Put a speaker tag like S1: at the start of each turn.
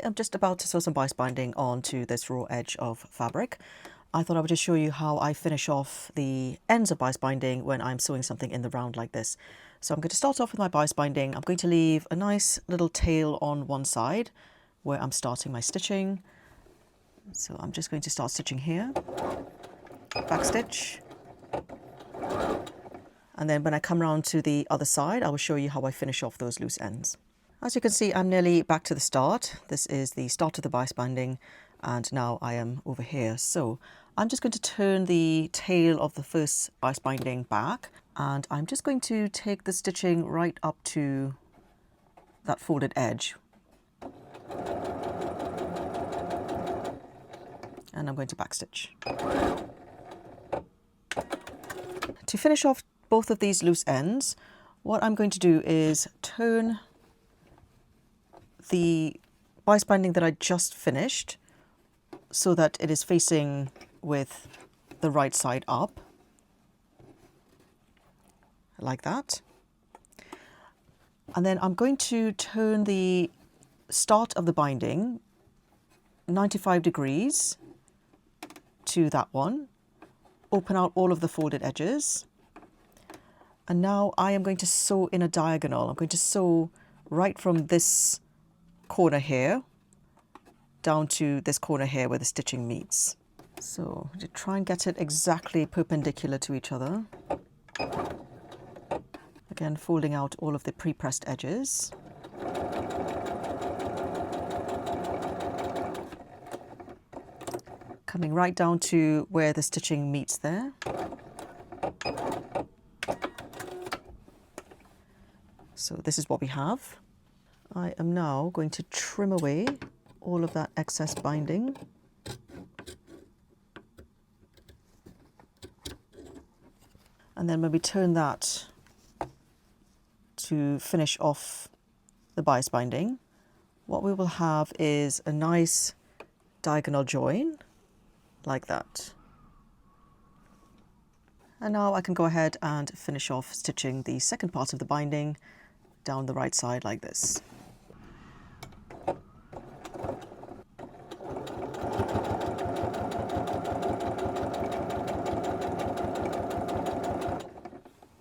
S1: am just about to sew some bias binding onto this raw edge of fabric. I thought I would just show you how I finish off the ends of bias binding when I'm sewing something in the round like this. So I'm going to start off with my bias binding. I'm going to leave a nice little tail on one side where I'm starting my stitching. So I'm just going to start stitching here, back stitch, and then when I come around to the other side, I will show you how I finish off those loose ends. As you can see, I'm nearly back to the start. This is the start of the bias binding, and now I am over here. So I'm just going to turn the tail of the first bias binding back, and I'm just going to take the stitching right up to that folded edge. And I'm going to backstitch. To finish off both of these loose ends, what I'm going to do is turn the bias binding that I just finished so that it is facing with the right side up, like that. And then I'm going to turn the start of the binding 95 degrees to that one, open out all of the folded edges, and now I am going to sew in a diagonal. I'm going to sew right from this corner here down to this corner here where the stitching meets. So to try and get it exactly perpendicular to each other. Again, folding out all of the pre-pressed edges. Coming right down to where the stitching meets there. So this is what we have. I am now going to trim away all of that excess binding. And then when we turn that to finish off the bias binding, what we will have is a nice diagonal join like that. And now I can go ahead and finish off stitching the second part of the binding down the right side like this.